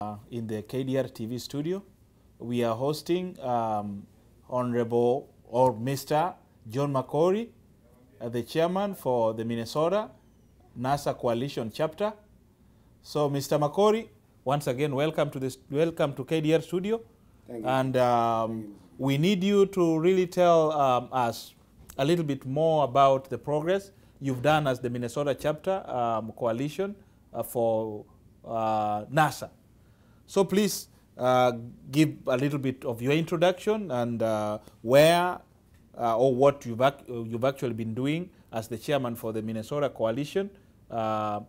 In the KDR TV studio. We are hosting Honorable or Mr. John MAKORI, the chairman for the Minnesota NASA Coalition chapter. So, Mr. MAKORI, once again, welcome to KDR studio. Thank you. And we need you to really tell us a little bit more about the progress you've done as the Minnesota chapter coalition for NASA. So please give a little bit of your introduction and where or what you've actually been doing as the chairman for the Minnesota Coalition for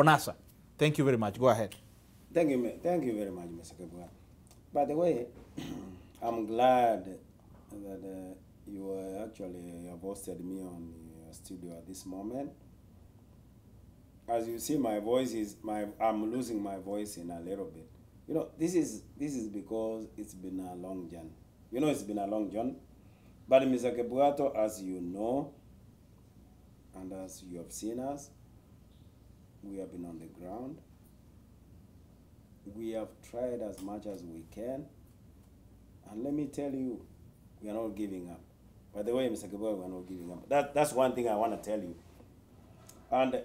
NASA. Thank you very much. Go ahead. Thank you very much, Mr. Kabua. By the way, I'm glad that you actually have hosted me on your studio at this moment. As you see, my voice I'm losing my voice in a little bit. You know, this is because it's been a long journey. You know, it's been a long journey. But Mr. Kebuato, as you know, and as you have seen us, we have been on the ground. We have tried as much as we can. And let me tell you, we are not giving up. By the way, Mr. Kebuato, we are not giving up. That's one thing I want to tell you. And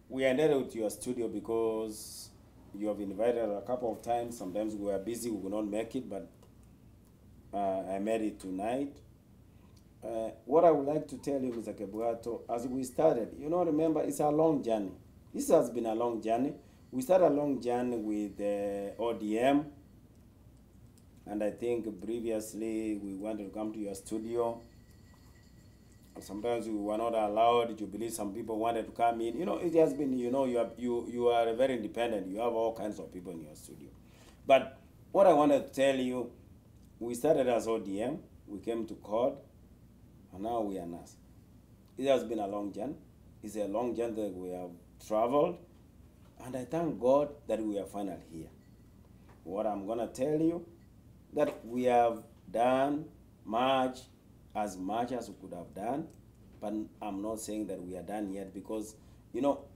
we ended with your studio because you have invited a couple of times. Sometimes we were busy, we could not make it, but I made it tonight. What I would like to tell you, Mr. Kebuato, as we started, you know, remember, it's a long journey. This has been a long journey. We started a long journey with ODM, and I think previously we wanted to come to your studio. Sometimes we were not allowed. You believe some people wanted to come in. You know, it has been, you know, you are very independent. You have all kinds of people in your studio. But what I wanted to tell you, we started as ODM. We came to court, and now we are NAS. It has been a long journey. It's a long journey that we have traveled, and I thank God that we are finally here. What I'm going to tell you, that we have done as much as we could have done, but I'm not saying that we are done yet, because, you know,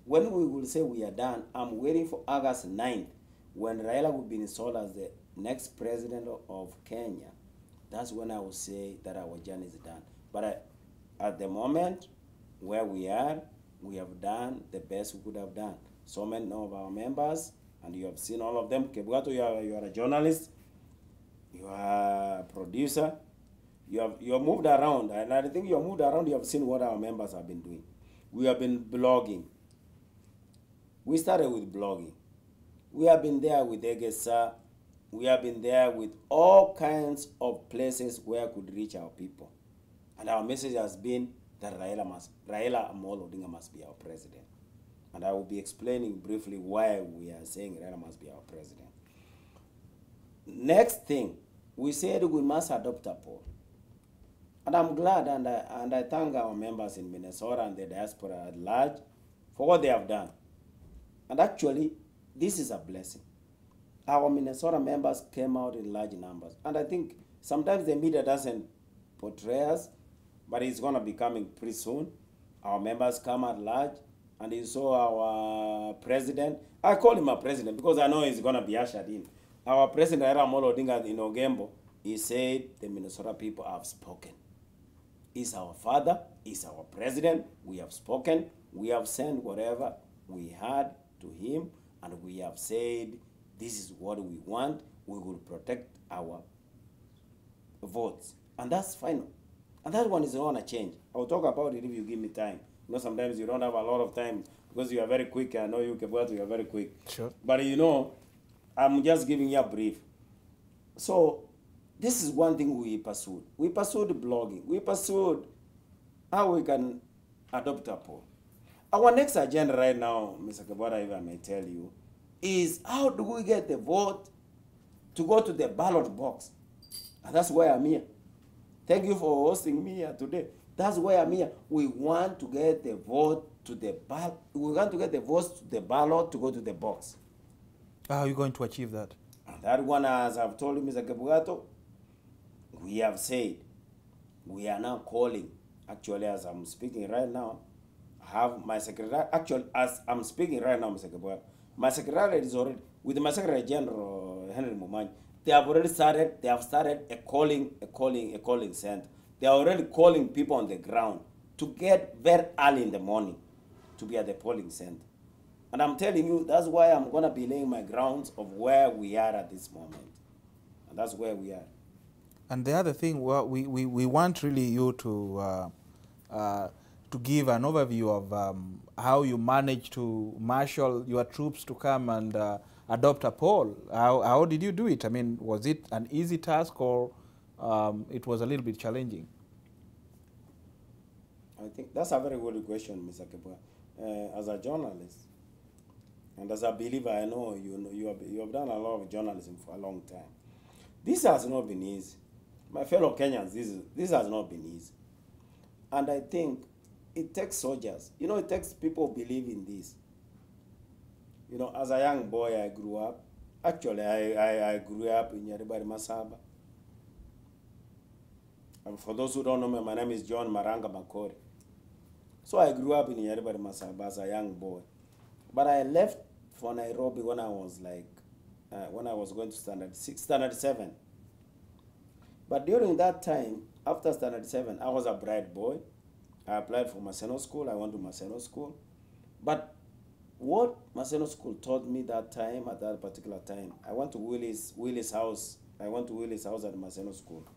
when we will say we are done, I'm waiting for August 9th, when Raila will be installed as the next president of Kenya. That's when I will say that our journey is done. But at the moment, where we are, we have done the best we could have done. So many of our members, and you have seen all of them. Kebuato, you are a journalist, you are a producer, you have moved around, and I think you have moved around. You have seen what our members have been doing. We have been blogging. We started with blogging. We have been there with Egesa. We have been there with all kinds of places where we could reach our people. And our message has been that Raila Amolo Odinga must be our president. And I will be explaining briefly why we are saying Raila must be our president. Next thing, we said we must adopt a poll. And I'm glad, and I thank our members in Minnesota and the diaspora at large for what they have done. And actually, this is a blessing. Our Minnesota members came out in large numbers. And I think sometimes the media doesn't portray us, but it's going to be coming pretty soon. Our members come at large, and you saw our president. I call him a president because I know he's going to be ushered in. Our president, Amolo Odinga, in Ogembo, he said the Minnesota people have spoken. He's our father, he's our president. We have spoken, we have sent whatever we had to him, and we have said, this is what we want. We will protect our votes. And that's final. And that one is not going to change. I'll talk about it if you give me time. You know, sometimes you don't have a lot of time because you are very quick. I know you, Kebuato, you are very quick. Sure. But you know, I'm just giving you a brief. So, this is one thing we pursued. We pursued blogging. We pursued how we can adopt a poll. Our next agenda right now, Mr. Kebuato, if I may tell you, is how do we get the vote to go to the ballot box? And that's why I'm here. Thank you for hosting me here today. That's why I'm here. We want to get the vote to the ballot. We want to get the votes to the ballot to go to the box. How are you going to achieve that? And that one, as I've told you, Mr. Kebuato, we have said we are now calling. Actually, as I'm speaking right now, I have my secretary. Actually, as I'm speaking right now, Mr. Kebuato, my secretariat is already, with my Secretary General Henry Momanyi, they have already started. They have started a calling center. They are already calling people on the ground to get very early in the morning to be at the polling center. And I'm telling you, that's why I'm going to be laying my grounds of where we are at this moment. And that's where we are. And the other thing, well, we want really you to give an overview of how you manage to marshal your troops to come and adopt a poll. How did you do it? I mean, was it an easy task, or it was a little bit challenging? I think that's a very good question, Mr. Kebua. As a journalist, and as a believer, I know you have done a lot of journalism for a long time. This has not been easy. My fellow Kenyans, this has not been easy. And I think it takes soldiers. You know, it takes people who believe in this. You know, as a young boy, I grew up. Actually, I grew up in Yaribari Masaba. And for those who don't know me, my name is John Maranga Makori. So I grew up in Yaribari Masaba as a young boy. But I left for Nairobi when I was going to standard 7. But during that time, after standard 7, I was a bright boy. I applied for Maseno School. I went to Maseno School. But what Maseno School taught me that time, at that particular time, I went to Willie's house. I went to Willie's house at Maseno School.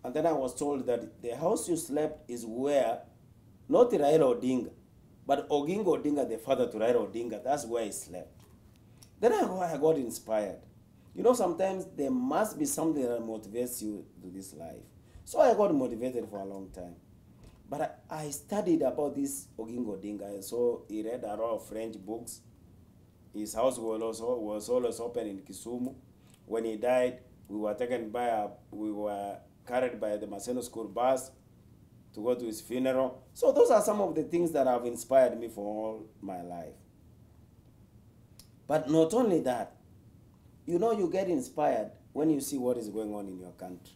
And then I was told that the house you slept is where, not Raila Odinga, but Oginga Odinga, the father to Raila Odinga, that's where he slept. Then I got inspired. You know, sometimes there must be something that motivates you to this life. So I got motivated for a long time. But I studied about this Oginga Odinga. So he read a lot of French books. His house was always open in Kisumu. When he died, we were carried by the Maseno School bus to go to his funeral. So those are some of the things that have inspired me for all my life. But not only that, you know, you get inspired when you see what is going on in your country.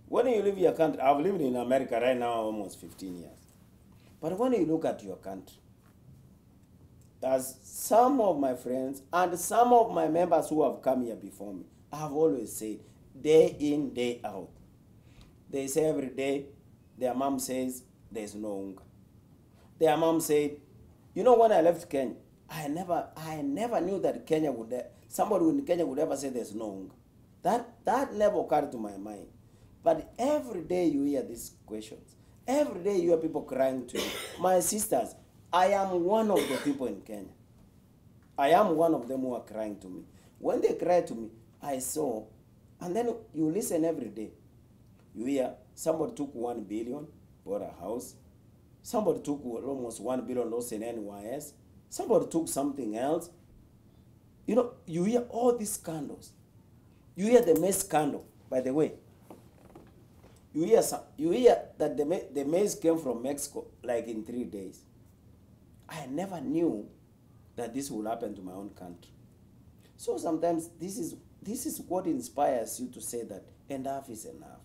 When you live in your country, I've lived in America right now almost 15 years. But when you look at your country, as some of my friends and some of my members who have come here before me, I have always said, day in, day out, they say every day, their mom says, there's no hunger. Their mom said, you know, when I left Kenya, I never knew that somebody in Kenya would ever say there's no hunger. That never occurred to my mind. But every day you hear these questions. Every day you hear people crying to you. My sisters, I am one of the people in Kenya. I am one of them who are crying to me. When they cry to me, I saw, and then you listen every day. You hear somebody took 1 billion, bought a house. Somebody took almost 1 billion lost in NYS. Somebody took something else. You know, you hear all these scandals. You hear the maize scandal, by the way. You hear that the maize came from Mexico like in 3 days. I never knew that this will happen to my own country. So sometimes this is what inspires you to say that enough is enough.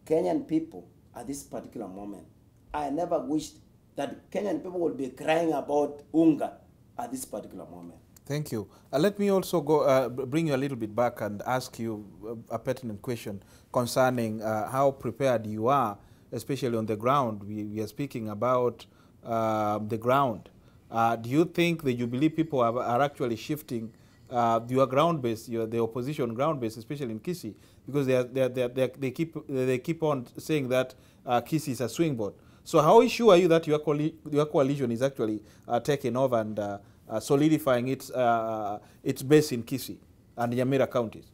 Kenyan people at this particular moment, I never wished that Kenyan people would be crying about hunger at this particular moment. Thank you. Let me also go bring you a little bit back and ask you a pertinent question concerning how prepared you are, especially on the ground. We are speaking about the ground. Do you think the Jubilee people are actually shifting your ground base, the opposition ground base, especially in Kisii, because they keep on saying that Kisii is a swing vote? So how sure are you that your coalition is actually taking over and solidifying its base in Kisii and Nyamira counties?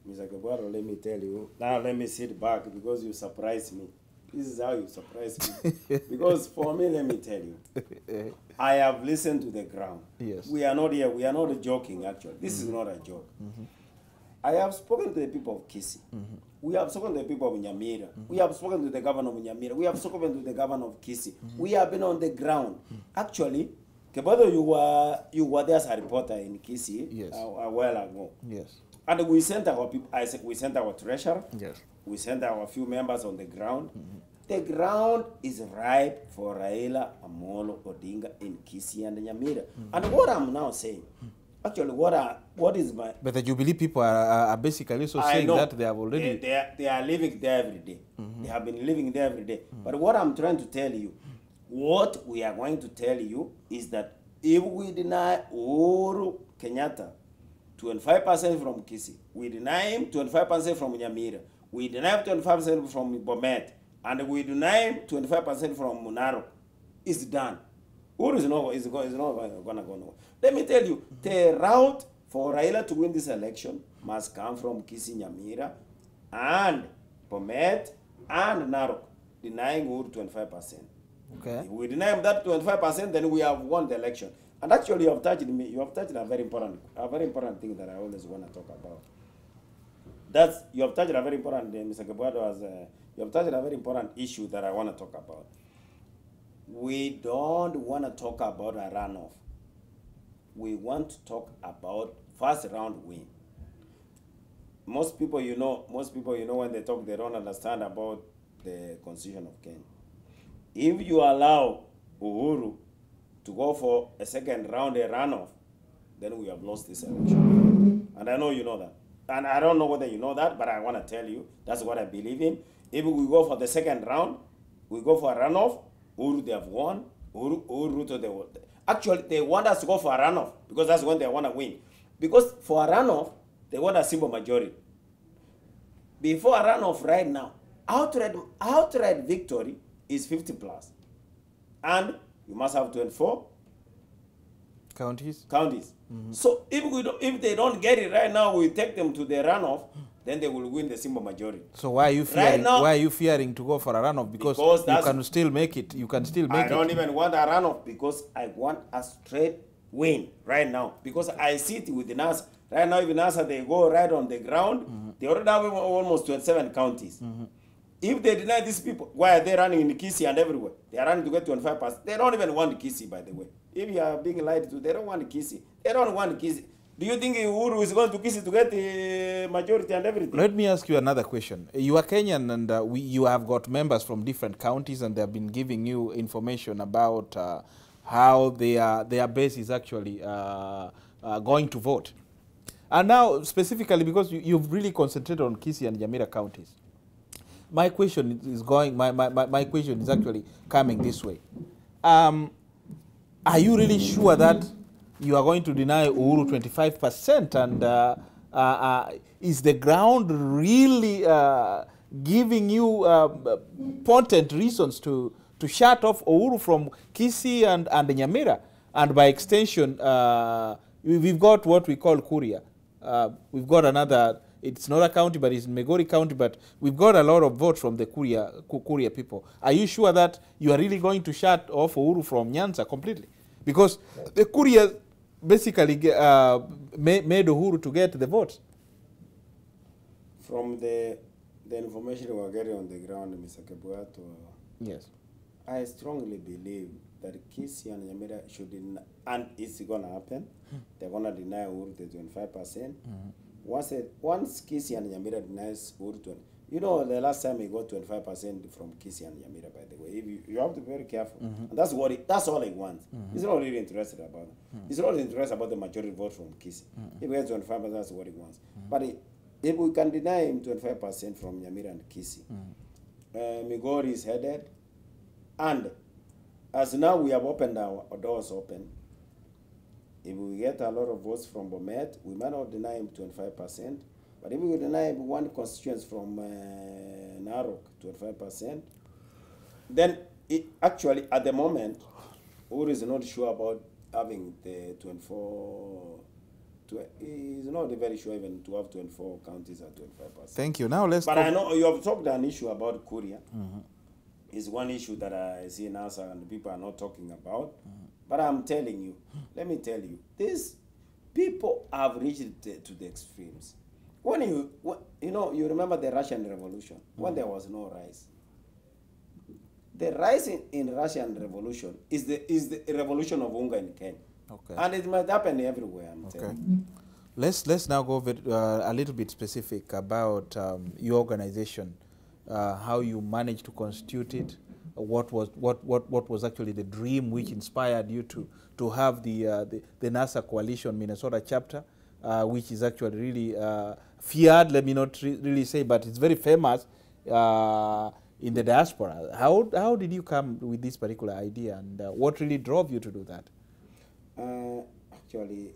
Mr. Kebwaro, let me tell you. Now let me sit back because you surprised me. This is how you surprise me. Because for me, let me tell you, I have listened to the ground. Yes. We are not here. We are not joking, actually. This is not a joke. I have spoken to the people of Kisii. We have spoken to the people of Nyamira. We have spoken to the governor of Nyamira. We have spoken to the governor of Kisii. We have been on the ground. Actually, Kebwaro, you were there as a reporter in Kisii. Yes. A while ago. Yes. And we sent our people. We sent our treasurer. Yes. We sent our few members on the ground. The ground is ripe for Raila Amolo Odinga in Kisii and Nyamira. And what I'm now saying, Actually, what is my... But the Jubilee people are basically also saying that they have already... They are living there every day. They have been living there every day. But what I'm trying to tell you, what we are going to tell you is that if we deny Uhuru Kenyatta 25% from Kisii, we deny him 25% from Nyamira, we deny him 25% from Bomet, and we deny him 25% from Narok, it's done. Uhuru is not going to go nowhere. Let me tell you, the route for Raila to win this election must come from Kisii, Nyamira, and Bomet, and Narok, denying Uhuru 25%. Okay. If we deny him that 25%, then we have won the election. And actually, you have touched a very important thing that I always want to talk about. You have touched a very important, Mr. Kebuado, you have touched a very important issue that I want to talk about. We don't want to talk about a runoff. We want to talk about first round win. Most people, when they talk, they don't understand about the Constitution of Kenya. If you allow Uhuru to go for a second round, a runoff, then we have lost this election. And I know you know that. And I don't know whether you know that, but I want to tell you, that's what I believe in. If we go for the second round, we go for a runoff, Uhuru, they have won. Actually, they want us to go for a runoff because that's when they want to win. Because for a runoff, they want a simple majority. Before a runoff right now, outright victory is 50 plus. And you must have 24 counties. So if they don't get it right now, we take them to the runoff, then they will win the simple majority. So why are you fearing? Right now, why are you fearing to go for a runoff? Because you can still make it. You can still make it. I don't even want a runoff because I want a straight win right now. Because I see it with the NASA. Right now, if NASA they go right on the ground, they already have almost 27 counties. If they deny these people, why are they running in Kisii and everywhere? They are running to get 25%. They don't even want Kisii, by the way. If you are being lied to, they don't want Kisii. They don't want Kisii. Do you think Uhuru is going to Kisii to get the majority and everything? Let me ask you another question. You are Kenyan and you have got members from different counties and they have been giving you information about how their base is actually going to vote. And now, specifically, because you've really concentrated on Kisii and Nyamira counties, my question is actually coming this way. Are you really sure that you are going to deny Uhuru 25%? And is the ground really giving you potent reasons to shut off Uhuru from Kisii and Nyamira? And by extension, we've got what we call Kuria. We've got another... It's not a county, but it's MAKORI County, but we've got a lot of votes from the Kuria people. Are you sure that you are really going to shut off Uhuru from Nyanza completely? Because the Kuria basically made Uhuru to get the votes. From the information we're getting on the ground, Mr. Kebuato, yes, I strongly believe that Kisii and Nyamira and it's going to happen. They're going to deny Uhuru the 25%. Once Kisii and Nyamira denies Uhuru, you know, the last time he got 25% from Kisii and Nyamira, by the way. You have to be very careful. And that's all he wants. He's not really interested about it. He's not interested about the majority vote from Kisii. If he gets 25%, that's what he wants. But if we can deny him 25% from Nyamira and Kisii, MAKORI is headed. And as now we have opened our doors open, if we get a lot of votes from Bomet, we might not deny him 25%. But if we deny him one constituency from Narok 25%, then actually at the moment, Uhuru is not sure about having the 24. He's not very sure even to have 24 counties at 25%. Thank you. Now let's. But I know you have talked an issue about Kuria. It's one issue that I see now and people are not talking about. But I'm telling you, let me tell you, these people have reached to the extremes. When you remember the Russian Revolution, when there was no rice. The rice in Russian Revolution is the revolution of hunger in Kenya. Okay. And it might happen everywhere, I'm telling you. Let's now go a little bit specific about your organization, how you managed to constitute it, what was actually the dream which inspired you to have the NASA Coalition Minnesota chapter, which is actually really feared, let me not really say, but it's very famous in the diaspora. How did you come with this particular idea, and what really drove you to do that? Actually,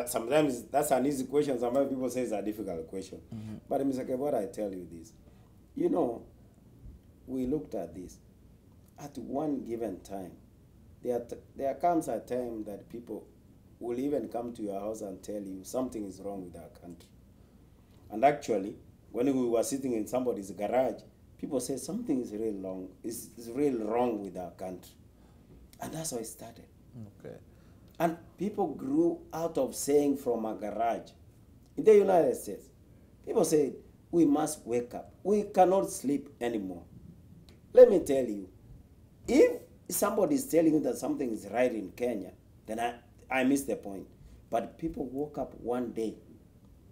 sometimes that's an easy question. Sometimes people say it's a difficult question. But Mr. Kebora, I tell you this. You know, we looked at this. At one given time, there comes a time that people will even come to your house and tell you something is wrong with our country. And actually, when we were sitting in somebody's garage, people say something is really wrong. Is really wrong with our country. And that's how it started. Okay. And people grew out of saying from a garage. In the United States, people say, we must wake up. We cannot sleep anymore. Let me tell you, if somebody is telling you that something is right in Kenya, then I miss the point. But people woke up one day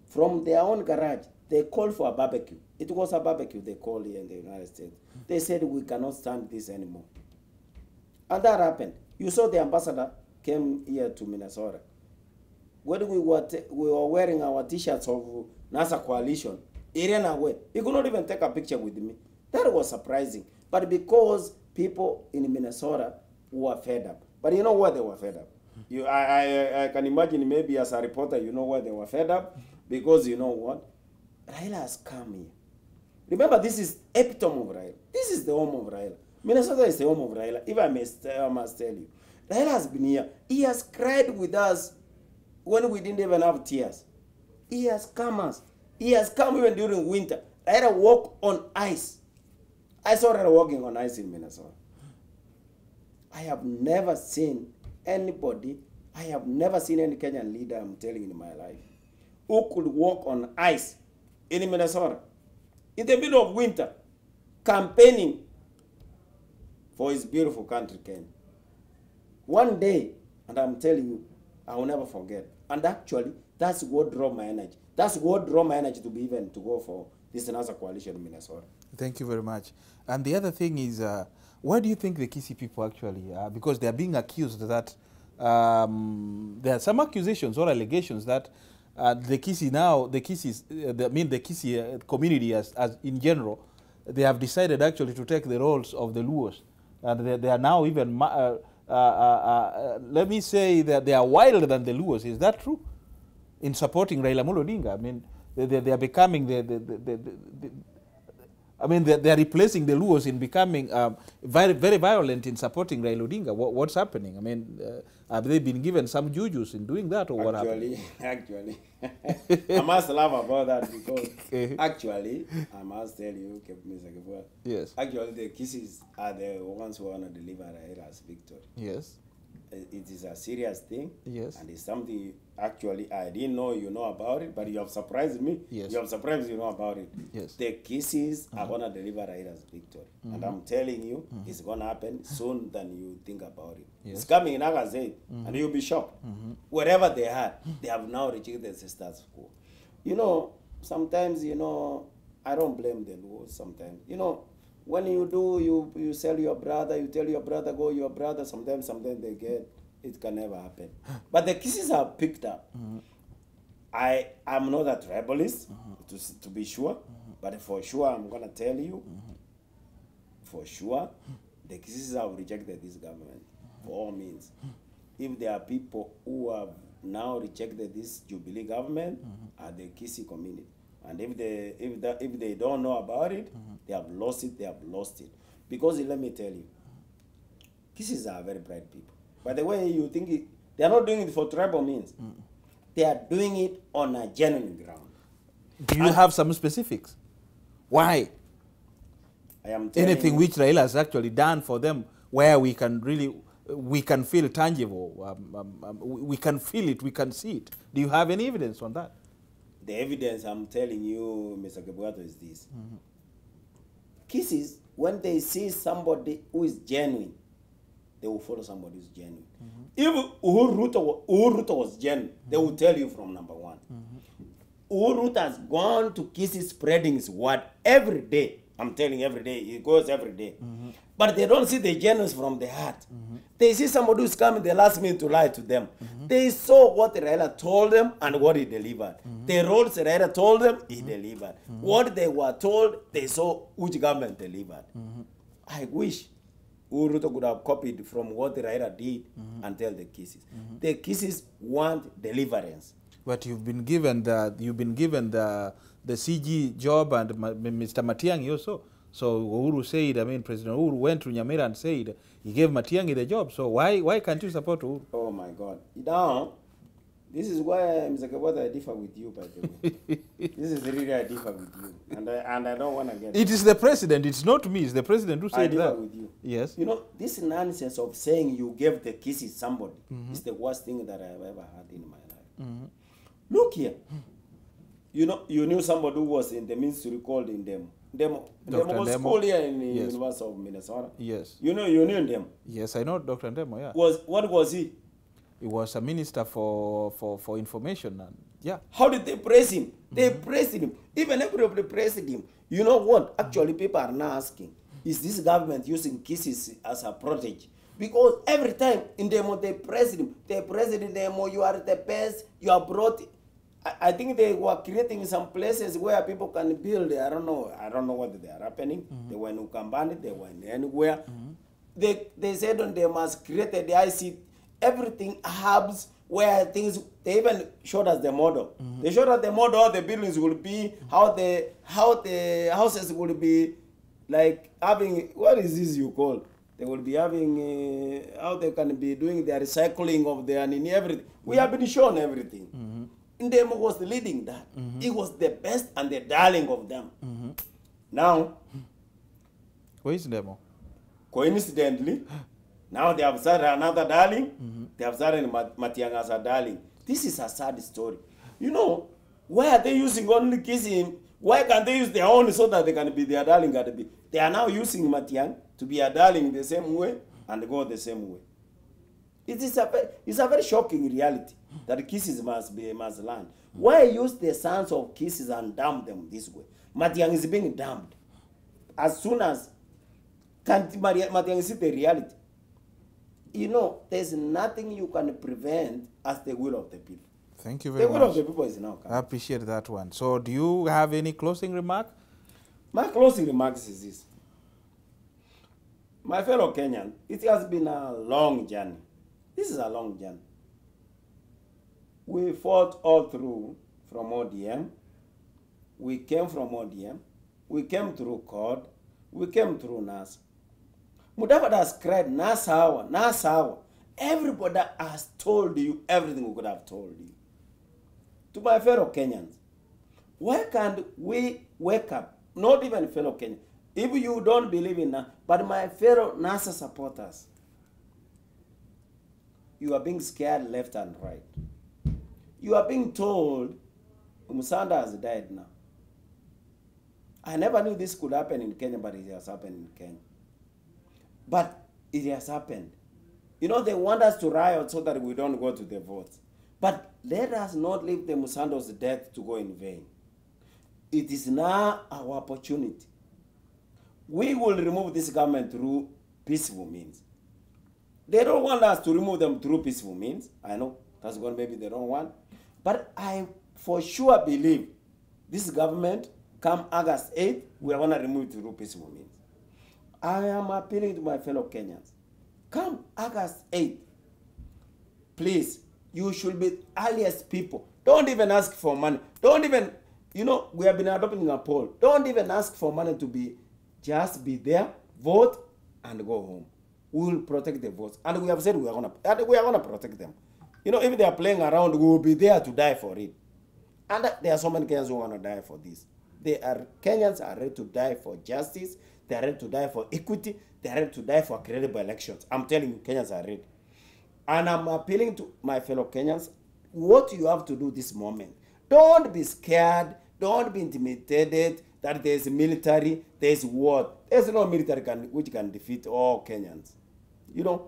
from their own garage. They called for a barbecue. It was a barbecue they called here in the United States. They said, we cannot stand this anymore. And that happened. You saw the ambassador came here to Minnesota. When we were wearing our t-shirts of NASA Coalition, he ran away. He could not even take a picture with me. That was surprising. But because people in Minnesota were fed up. But you know why they were fed up? I can imagine maybe as a reporter, you know why they were fed up? Because you know what? Raila has come here. Remember, this is epitome of Raila. This is the home of Raila. Minnesota is the home of Raila, if I must tell you. Raila has been here. He has cried with us when we didn't even have tears. He has come us. He has come even during winter. Raila walked on ice. I saw Raila walking on ice in Minnesota. I have never seen anybody, I have never seen any Kenyan leader, I'm telling you, in my life, who could walk on ice in Minnesota in the middle of winter, campaigning for his beautiful country, Kenya. One day, and I'm telling you, I will never forget. And actually, that's what drove my energy. That's what drove my energy to go for this NASA Coalition in Minnesota. Thank you very much. And the other thing is, why do you think the Kisii people actually, because they are being accused that there are some accusations or allegations that the Kisii community as in general, they have decided actually to take the roles of the Luos. And they are now even, let me say that they are wilder than the Luos. Is that true? In supporting Raila Odinga, I mean, they are becoming they are replacing the Luos in becoming very, very violent in supporting Raila Odinga. What's happening? I mean, have they been given some jujus in doing that, or what happened? Actually, I must laugh about that because actually, I must tell you, Mr. Kebua, yes. Actually, the Kisiis are the ones who want to deliver Raila's victory. Yes. It is a serious thing. Yes. And it's something actually I didn't know you know about it, but you have surprised me. Yes. You have surprised you know about it. Yes. The Kisiis are gonna deliver Raila's victory. And I'm telling you, it's gonna happen soon than you think about it. Yes. It's coming in August 8, and you'll be shocked. Wherever they are, they have now rejected the status quo. You know, sometimes, you know, I don't blame the Luos sometimes. You know, when you do, you sell your brother, you tell your brother, go your brother, sometimes they get, it can never happen. But the Kisiis are picked up. I'm not a tribalist, to be sure, but for sure, I'm going to tell you, for sure, the Kisiis have rejected this government, for all means. If there are people who have now rejected this Jubilee government, are the Kisii community. And if they don't know about it, they have lost it, Because let me tell you, Kisiis are very bright people. By the way, you think they are not doing it for tribal means. They are doing it on a genuine ground. Do you have some specifics? Why? I am telling anything you, which Raila has actually done for them, where we can really, we can feel tangible, we can feel it, we can see it. Do you have any evidence on that? The evidence I'm telling you, Mr. Kebuato, is this. Kisiis, when they see somebody who is genuine, they will follow somebody who is genuine. If Uhuru Ruto was genuine, they will tell you from number one. Uhuru Ruto has gone to Kisiis spreading his word every day. I'm telling you, every day. He goes every day. But but they don't see the genuine from the heart. They see somebody who's coming the last minute to lie to them. They saw what Raila told them and what he delivered. The roads Raila told them, he delivered. What they were told, they saw which government delivered. I wish Uruto could have copied from what Raila did and tell the cases. The cases want deliverance. But you've been given the CG job and Mr. Matiang'i also. So Uhuru said, I mean, President Uhuru went to Nyamira and said he gave Matiang'i the job. So why can't you support Uhuru? Oh my God! Now, this is why Mr. Kabota, I differ with you. By the way, this is really I differ with you, and I don't want to get. It is the president. It's not me. It's the president who said that. I differ with you. Yes. You know, this nonsense of saying you gave the kisses somebody is the worst thing that I've ever had in my life. Look here. You know, you knew somebody who was in the ministry called in them. Demo was school here in the University of Minnesota. Yes. You knew them. Yes, I know Dr. Ndemo, yeah. What was he? He was a minister for information. And yeah. How did they praise him? They praised him. Even everybody praised him. You know what? Actually, people are now asking, is this government using kisses as a protege? Because every time in demo they praised him. They praised him, demo, you are the best, you are brought. I think they were creating some places where people can build. I don't know what they are happening. They were in Ukambani, they were in anywhere. They said they must create the IC, everything hubs where things, they even showed us the model. They showed us the model how the buildings will be, how the houses will be like having, what is this you call? They will be having, how they can be doing their recycling of their, and in everything. We have been shown everything. Ndemo was leading that. He was the best and the darling of them. Now, where is Ndemo? Coincidentally, now they have started another darling. They have started Matiang'i as a darling. This is a sad story. You know, why are they using only kissing? Why can't they use their own so that they can be their darling? They are now using Matiang'i to be a darling the same way and go the same way. It's a very shocking reality that kisses must learn. Why use the sons of kisses and damn them this way? Matiang'i is being damned. As soon as Matiang'i see the reality, you know, there's nothing you can prevent as the will of the people. Thank you very much. The will of the people is now coming. I appreciate that one. So do you have any closing remark? My closing remarks is this. My fellow Kenyans, it has been a long journey. This is a long journey. We fought all through from ODM. We came from ODM. We came through court. We came through NASA. Mudavadi has cried, NASA, NASA. Everybody has told you everything we could have told you. To my fellow Kenyans, why can't we wake up? Not even fellow Kenyans. If you don't believe in that, but my fellow NASA supporters, you are being scared left and right. You are being told, Musanda has died now. I never knew this could happen in Kenya, but it has happened in Kenya. But it has happened. You know, they want us to riot so that we don't go to the votes. But let us not leave the Musando's death to go in vain. It is now our opportunity. We will remove this government through peaceful means. They don't want us to remove them through peaceful means. I know that's what maybe they don't want. But I for sure believe this government, come August 8th, we are going to remove it through peaceful means. I am appealing to my fellow Kenyans. Come August 8th, please, you should be earliest people. Don't even ask for money. Don't even, you know, we have been adopting a poll. Don't even ask for money to be, just be there, vote, and go home. We will protect the votes. And we have said we are gonna protect them. You know, if they are playing around, we will be there to die for it. And there are so many Kenyans who want to die for this. Kenyans are ready to die for justice. They are ready to die for equity. They are ready to die for credible elections. I'm telling you, Kenyans are ready. And I'm appealing to my fellow Kenyans, what you have to do this moment. Don't be scared. Don't be intimidated that there's military, there's war. There's no military which can defeat all Kenyans. You know,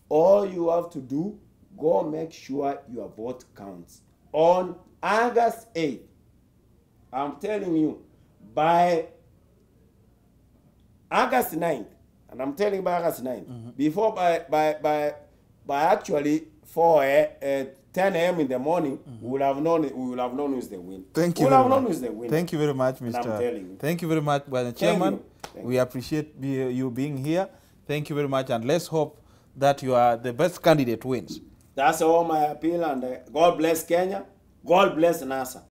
all you have to do, go make sure your vote counts. On August 8th, I'm telling you, by August 9th, And I'm telling you by August 9. Before by actually 10 a.m. in the morning, we will have known who's the win. Thank you. We will have known who's the winner. Thank you very much, Mr. And I'm telling you. Thank you very much, Mr. Chairman. Thank you. Appreciate you being here. Thank you very much, and let's hope that you are the best candidate wins. That's all my appeal, and God bless Kenya. God bless NASA.